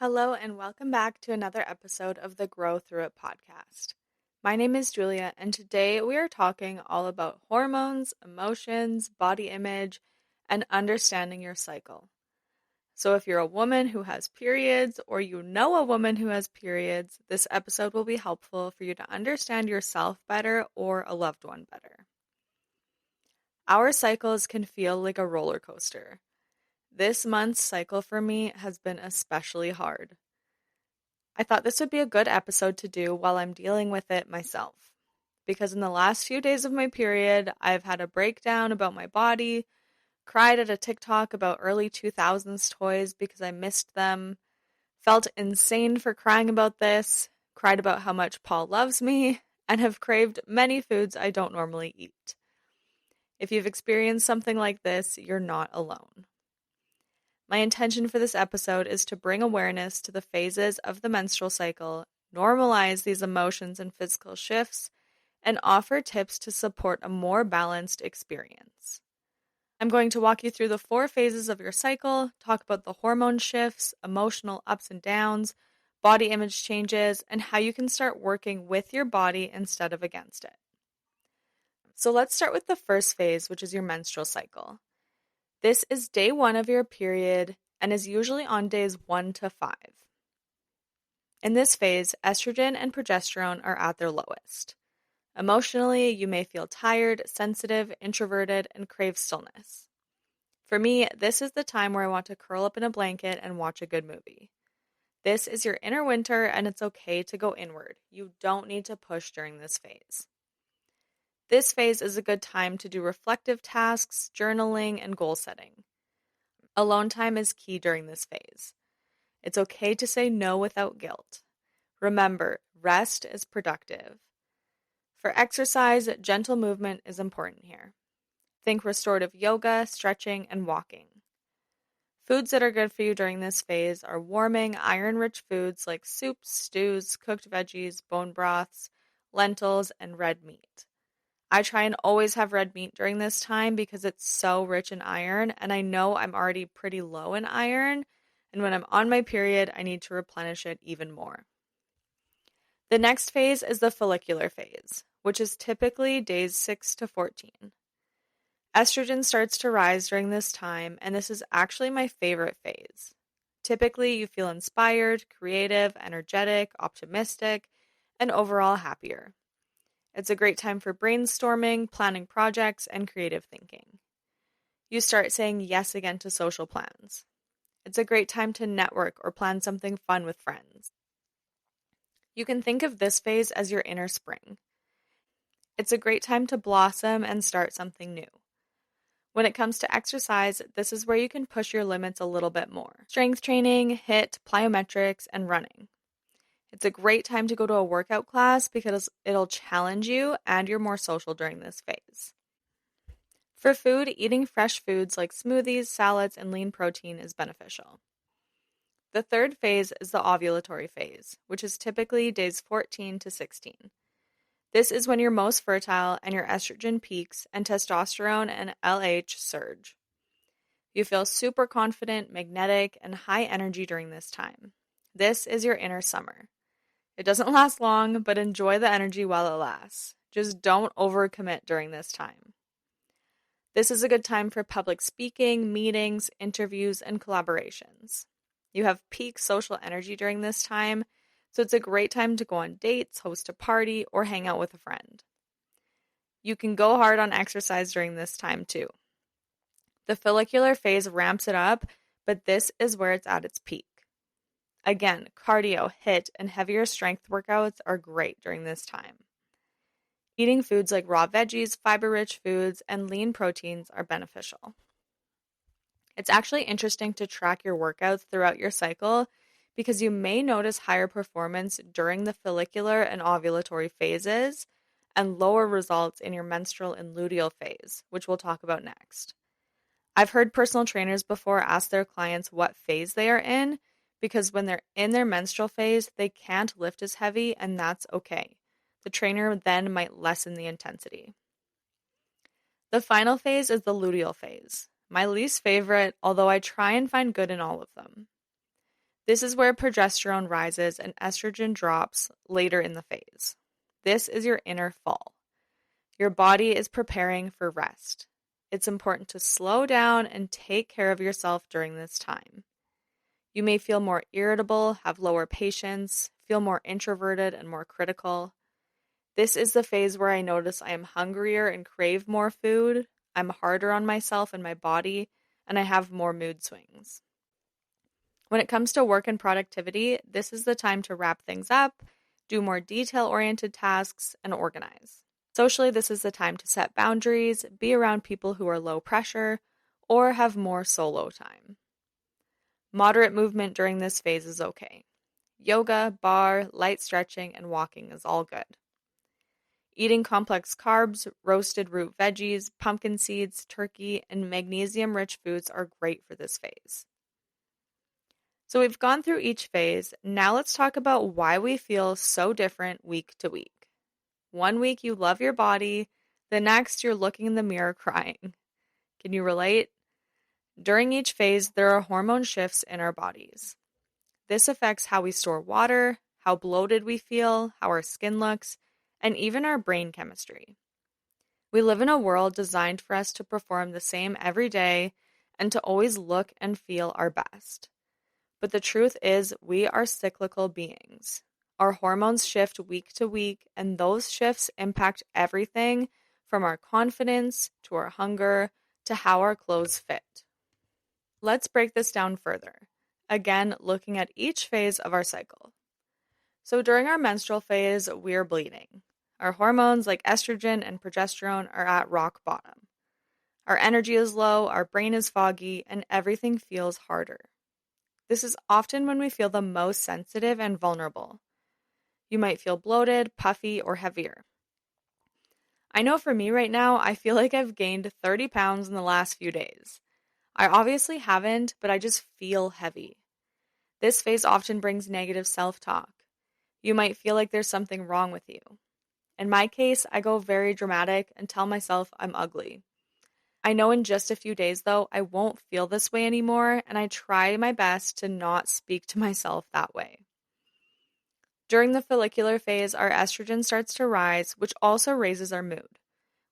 Hello, and welcome back to another episode of the Grow Through It podcast. My name is Julia, and today we are talking all about hormones, emotions, body image, and understanding your cycle. So, if you're a woman who has periods, or you know a woman who has periods, this episode will be helpful for you to understand yourself better or a loved one better. Our cycles can feel like a roller coaster. This month's cycle for me has been especially hard. I thought this would be a good episode to do while I'm dealing with it myself. Because in the last few days of my period, I've had a breakdown about my body, cried at a TikTok about early 2000s toys because I missed them, felt insane for crying about this, cried about how much Paul loves me, and have craved many foods I don't normally eat. If you've experienced something like this, you're not alone. My intention for this episode is to bring awareness to the phases of the menstrual cycle, normalize these emotions and physical shifts, and offer tips to support a more balanced experience. I'm going to walk you through the 4 phases of your cycle, talk about the hormone shifts, emotional ups and downs, body image changes, and how you can start working with your body instead of against it. So let's start with the first phase, which is your menstrual cycle. This is day 1 of your period and is usually on days 1 to 5. In this phase, estrogen and progesterone are at their lowest. Emotionally, you may feel tired, sensitive, introverted, and crave stillness. For me, this is the time where I want to curl up in a blanket and watch a good movie. This is your inner winter, and it's okay to go inward. You don't need to push during this phase. This phase is a good time to do reflective tasks, journaling, and goal setting. Alone time is key during this phase. It's okay to say no without guilt. Remember, rest is productive. For exercise, gentle movement is important here. Think restorative yoga, stretching, and walking. Foods that are good for you during this phase are warming, iron-rich foods like soups, stews, cooked veggies, bone broths, lentils, and red meat. I try and always have red meat during this time because it's so rich in iron, and I know I'm already pretty low in iron, and when I'm on my period, I need to replenish it even more. The next phase is the follicular phase, which is typically days 6 to 14. Estrogen starts to rise during this time, and this is actually my favorite phase. Typically, you feel inspired, creative, energetic, optimistic, and overall happier. It's a great time for brainstorming, planning projects, and creative thinking. You start saying yes again to social plans. It's a great time to network or plan something fun with friends. You can think of this phase as your inner spring. It's a great time to blossom and start something new. When it comes to exercise, this is where you can push your limits a little bit more. Strength training, HIIT, plyometrics, and running. It's a great time to go to a workout class because it'll challenge you and you're more social during this phase. For food, eating fresh foods like smoothies, salads, and lean protein is beneficial. The third phase is the ovulatory phase, which is typically days 14 to 16. This is when you're most fertile and your estrogen peaks and testosterone and LH surge. You feel super confident, magnetic, and high energy during this time. This is your inner summer. It doesn't last long, but enjoy the energy while it lasts. Just don't overcommit during this time. This is a good time for public speaking, meetings, interviews, and collaborations. You have peak social energy during this time, so it's a great time to go on dates, host a party, or hang out with a friend. You can go hard on exercise during this time too. The follicular phase ramps it up, but this is where it's at its peak. Again, cardio, HIIT, and heavier strength workouts are great during this time. Eating foods like raw veggies, fiber-rich foods, and lean proteins are beneficial. It's actually interesting to track your workouts throughout your cycle because you may notice higher performance during the follicular and ovulatory phases and lower results in your menstrual and luteal phase, which we'll talk about next. I've heard personal trainers before ask their clients what phase they are in because when they're in their menstrual phase, they can't lift as heavy, and that's okay. The trainer then might lessen the intensity. The final phase is the luteal phase, my least favorite, although I try and find good in all of them. This is where progesterone rises and estrogen drops later in the phase. This is your inner fall. Your body is preparing for rest. It's important to slow down and take care of yourself during this time. You may feel more irritable, have lower patience, feel more introverted and more critical. This is the phase where I notice I am hungrier and crave more food, I'm harder on myself and my body, and I have more mood swings. When it comes to work and productivity, this is the time to wrap things up, do more detail-oriented tasks, and organize. Socially, this is the time to set boundaries, be around people who are low pressure, or have more solo time. Moderate movement during this phase is okay. Yoga, bar, light stretching, and walking is all good. Eating complex carbs, roasted root veggies, pumpkin seeds, turkey, and magnesium-rich foods are great for this phase. So we've gone through each phase. Now let's talk about why we feel so different week to week. One week you love your body, the next you're looking in the mirror crying. Can you relate? During each phase, there are hormone shifts in our bodies. This affects how we store water, how bloated we feel, how our skin looks, and even our brain chemistry. We live in a world designed for us to perform the same every day and to always look and feel our best. But the truth is, we are cyclical beings. Our hormones shift week to week, and those shifts impact everything from our confidence to our hunger to how our clothes fit. Let's break this down further. Again, looking at each phase of our cycle. So during our menstrual phase, we are bleeding. Our hormones like estrogen and progesterone are at rock bottom. Our energy is low, our brain is foggy, and everything feels harder. This is often when we feel the most sensitive and vulnerable. You might feel bloated, puffy, or heavier. I know for me right now, I feel like I've gained 30 pounds in the last few days. I obviously haven't, but I just feel heavy. This phase often brings negative self-talk. You might feel like there's something wrong with you. In my case, I go very dramatic and tell myself I'm ugly. I know in just a few days, though, I won't feel this way anymore, and I try my best to not speak to myself that way. During the follicular phase, our estrogen starts to rise, which also raises our mood.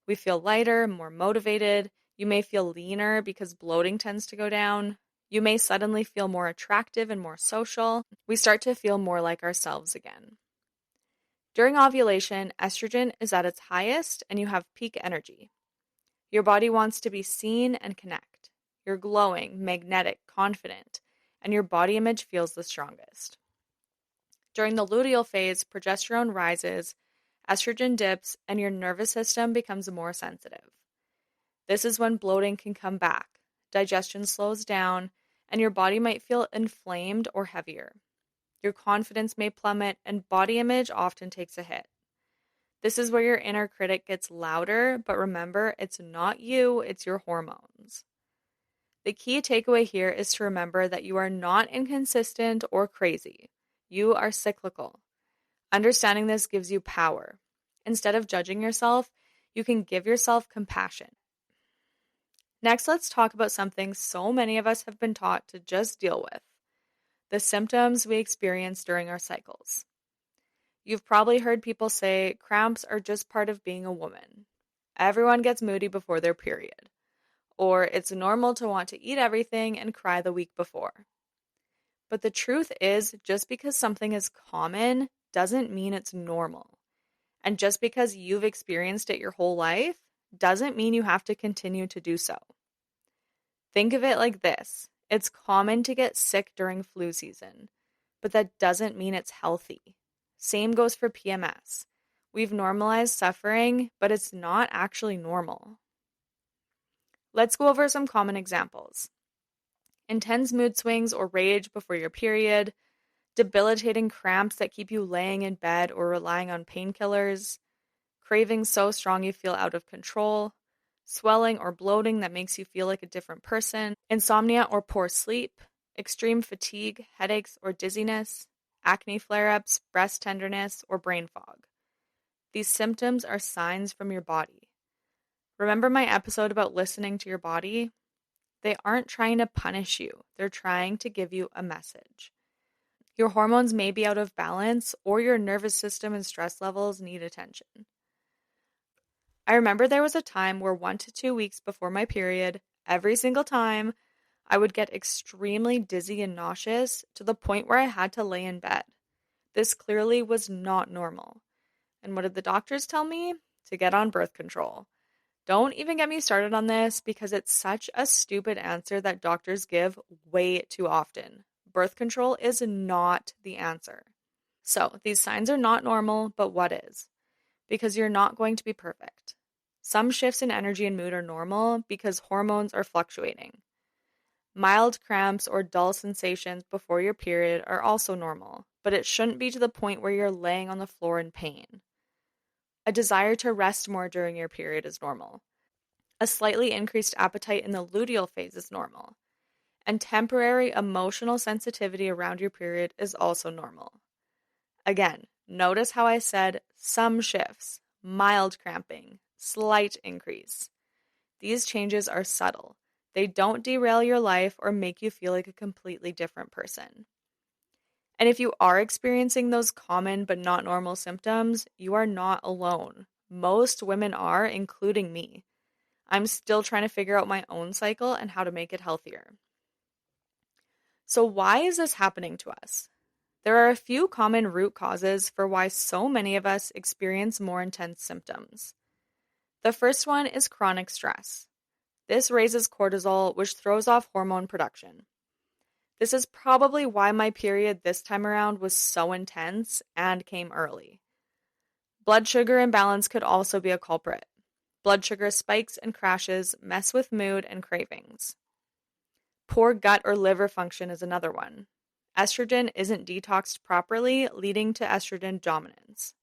We feel lighter, more motivated. You may feel leaner because bloating tends to go down. You may suddenly feel more attractive and more social. We start to feel more like ourselves again. During ovulation, estrogen is at its highest and you have peak energy. Your body wants to be seen and connect. You're glowing, magnetic, confident, and your body image feels the strongest. During the luteal phase, progesterone rises, estrogen dips, and your nervous system becomes more sensitive. This is when bloating can come back, digestion slows down, and your body might feel inflamed or heavier. Your confidence may plummet, and body image often takes a hit. This is where your inner critic gets louder, but remember, it's not you, it's your hormones. The key takeaway here is to remember that you are not inconsistent or crazy. You are cyclical. Understanding this gives you power. Instead of judging yourself, you can give yourself compassion. Next, let's talk about something so many of us have been taught to just deal with: the symptoms we experience during our cycles. You've probably heard people say cramps are just part of being a woman. Everyone gets moody before their period. Or it's normal to want to eat everything and cry the week before. But the truth is, just because something is common doesn't mean it's normal. And just because you've experienced it your whole life doesn't mean you have to continue to do so. Think of it like this: it's common to get sick during flu season, but that doesn't mean it's healthy. Same goes for PMS. We've normalized suffering, but it's not actually normal. Let's go over some common examples: intense mood swings or rage before your period, debilitating cramps that keep you laying in bed or relying on painkillers, cravings so strong you feel out of control, swelling or bloating that makes you feel like a different person, insomnia or poor sleep, extreme fatigue, headaches or dizziness, acne flare-ups, breast tenderness, or brain fog. These symptoms are signs from your body. Remember my episode about listening to your body? They aren't trying to punish you. They're trying to give you a message. Your hormones may be out of balance, or your nervous system and stress levels need attention. I remember there was a time where 1 to 2 weeks before my period, every single time, I would get extremely dizzy and nauseous to the point where I had to lay in bed. This clearly was not normal. And what did the doctors tell me? To get on birth control. Don't even get me started on this because it's such a stupid answer that doctors give way too often. Birth control is not the answer. So, these signs are not normal, but what is? Because you're not going to be perfect. Some shifts in energy and mood are normal because hormones are fluctuating. Mild cramps or dull sensations before your period are also normal, but it shouldn't be to the point where you're laying on the floor in pain. A desire to rest more during your period is normal. A slightly increased appetite in the luteal phase is normal. And temporary emotional sensitivity around your period is also normal. Again, notice how I said some shifts, mild cramping, slight increase. These changes are subtle. They don't derail your life or make you feel like a completely different person. And if you are experiencing those common but not normal symptoms, you are not alone. Most women are, including me. I'm still trying to figure out my own cycle and how to make it healthier. So why is this happening to us? There are a few common root causes for why so many of us experience more intense symptoms. The first one is chronic stress. This raises cortisol, which throws off hormone production. This is probably why my period this time around was so intense and came early. Blood sugar imbalance could also be a culprit. Blood sugar spikes and crashes mess with mood and cravings. Poor gut or liver function is another one. Estrogen isn't detoxed properly, leading to estrogen dominance.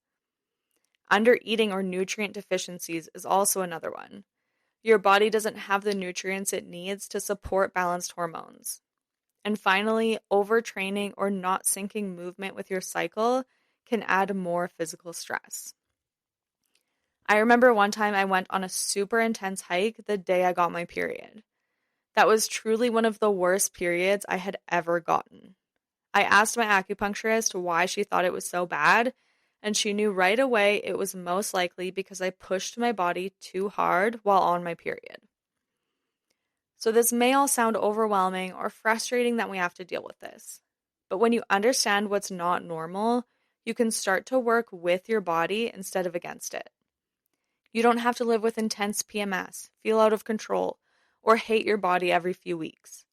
Undereating or nutrient deficiencies is also another one. Your body doesn't have the nutrients it needs to support balanced hormones. And finally, overtraining or not syncing movement with your cycle can add more physical stress. I remember one time I went on a super intense hike the day I got my period. That was truly one of the worst periods I had ever gotten. I asked my acupuncturist why she thought it was so bad, and she knew right away it was most likely because I pushed my body too hard while on my period. So this may all sound overwhelming or frustrating that we have to deal with this. But when you understand what's not normal, you can start to work with your body instead of against it. You don't have to live with intense PMS, feel out of control, or hate your body every few weeks.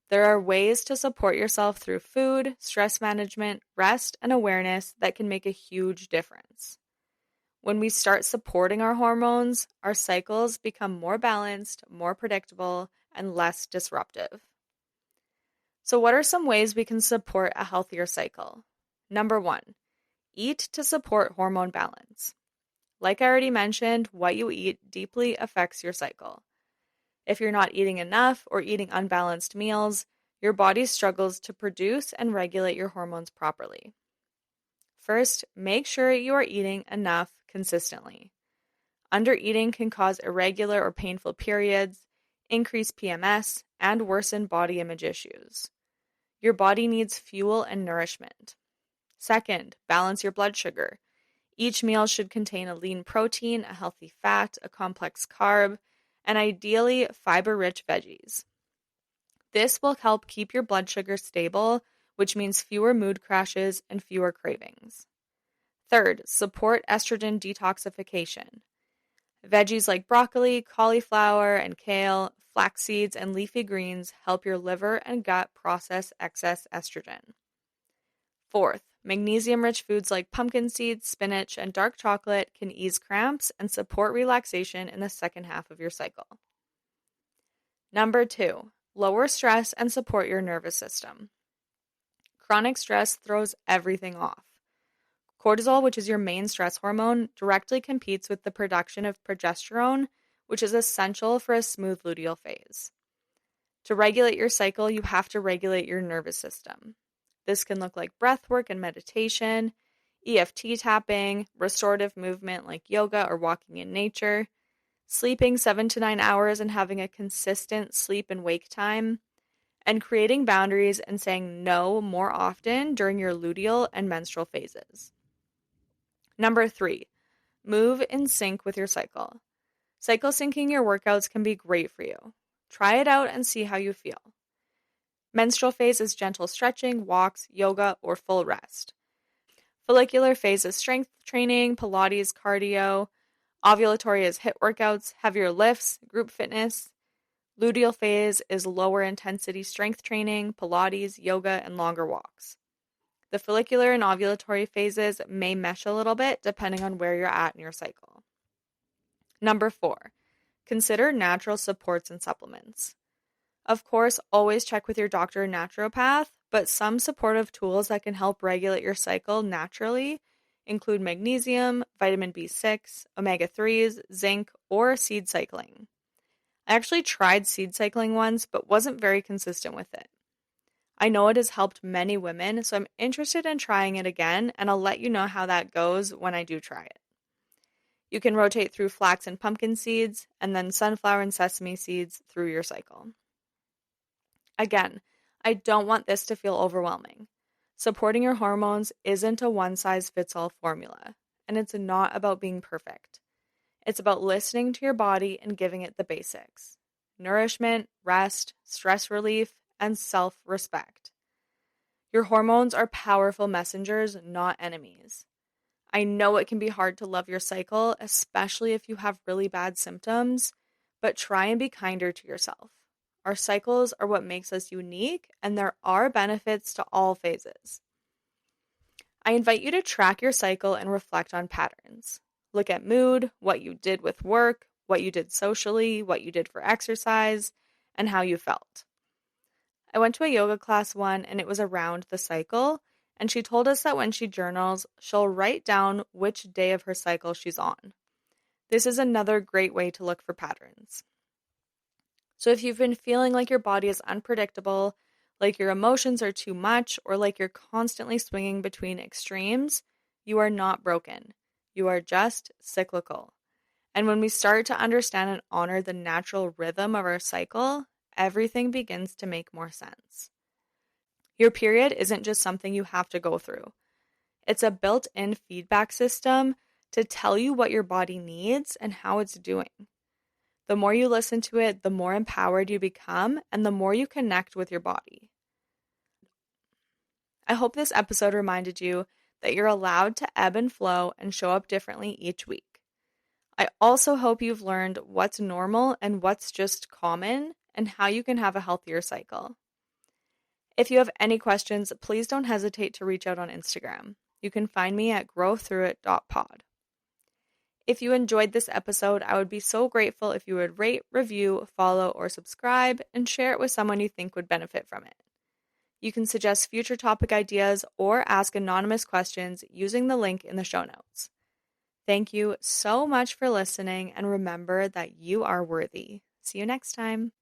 There are ways to support yourself through food, stress management, rest, and awareness that can make a huge difference. When we start supporting our hormones, our cycles become more balanced, more predictable, and less disruptive. So what are some ways we can support a healthier cycle? Number 1, eat to support hormone balance. Like I already mentioned, what you eat deeply affects your cycle. If you're not eating enough or eating unbalanced meals, your body struggles to produce and regulate your hormones properly. First, make sure you are eating enough consistently. Undereating can cause irregular or painful periods, increase PMS, and worsen body image issues. Your body needs fuel and nourishment. Second, balance your blood sugar. Each meal should contain a lean protein, a healthy fat, a complex carb, and ideally fiber-rich veggies. This will help keep your blood sugar stable, which means fewer mood crashes and fewer cravings. Third, support estrogen detoxification. Veggies like broccoli, cauliflower, and kale, flax seeds, and leafy greens help your liver and gut process excess estrogen. Fourth, magnesium-rich foods like pumpkin seeds, spinach, and dark chocolate can ease cramps and support relaxation in the second half of your cycle. Number 2, lower stress and support your nervous system. Chronic stress throws everything off. Cortisol, which is your main stress hormone, directly competes with the production of progesterone, which is essential for a smooth luteal phase. To regulate your cycle, you have to regulate your nervous system. This can look like breath work and meditation, EFT tapping, restorative movement like yoga or walking in nature, sleeping 7 to 9 hours and having a consistent sleep and wake time, and creating boundaries and saying no more often during your luteal and menstrual phases. Number 3, move in sync with your cycle. Cycle syncing your workouts can be great for you. Try it out and see how you feel. Menstrual phase is gentle stretching, walks, yoga, or full rest. Follicular phase is strength training, Pilates, cardio. Ovulatory is HIIT workouts, heavier lifts, group fitness. Luteal phase is lower intensity strength training, Pilates, yoga, and longer walks. The follicular and ovulatory phases may mesh a little bit depending on where you're at in your cycle. Number 4, consider natural supports and supplements. Of course, always check with your doctor or naturopath, but some supportive tools that can help regulate your cycle naturally include magnesium, vitamin B6, omega-3s, zinc, or seed cycling. I actually tried seed cycling once, but wasn't very consistent with it. I know it has helped many women, so I'm interested in trying it again, and I'll let you know how that goes when I do try it. You can rotate through flax and pumpkin seeds, and then sunflower and sesame seeds through your cycle. Again, I don't want this to feel overwhelming. Supporting your hormones isn't a one-size-fits-all formula, and it's not about being perfect. It's about listening to your body and giving it the basics: nourishment, rest, stress relief, and self-respect. Your hormones are powerful messengers, not enemies. I know it can be hard to love your cycle, especially if you have really bad symptoms, but try and be kinder to yourself. Our cycles are what makes us unique, and there are benefits to all phases. I invite you to track your cycle and reflect on patterns. Look at mood, what you did with work, what you did socially, what you did for exercise, and how you felt. I went to a yoga class one, and it was around the cycle, and she told us that when she journals, she'll write down which day of her cycle she's on. This is another great way to look for patterns. So if you've been feeling like your body is unpredictable, like your emotions are too much, or like you're constantly swinging between extremes, you are not broken. You are just cyclical. And when we start to understand and honor the natural rhythm of our cycle, everything begins to make more sense. Your period isn't just something you have to go through. It's a built-in feedback system to tell you what your body needs and how it's doing. The more you listen to it, the more empowered you become, and the more you connect with your body. I hope this episode reminded you that you're allowed to ebb and flow and show up differently each week. I also hope you've learned what's normal and what's just common, and how you can have a healthier cycle. If you have any questions, please don't hesitate to reach out on Instagram. You can find me at growthroughit.pod. If you enjoyed this episode, I would be so grateful if you would rate, review, follow, or subscribe, and share it with someone you think would benefit from it. You can suggest future topic ideas or ask anonymous questions using the link in the show notes. Thank you so much for listening, and remember that you are worthy. See you next time.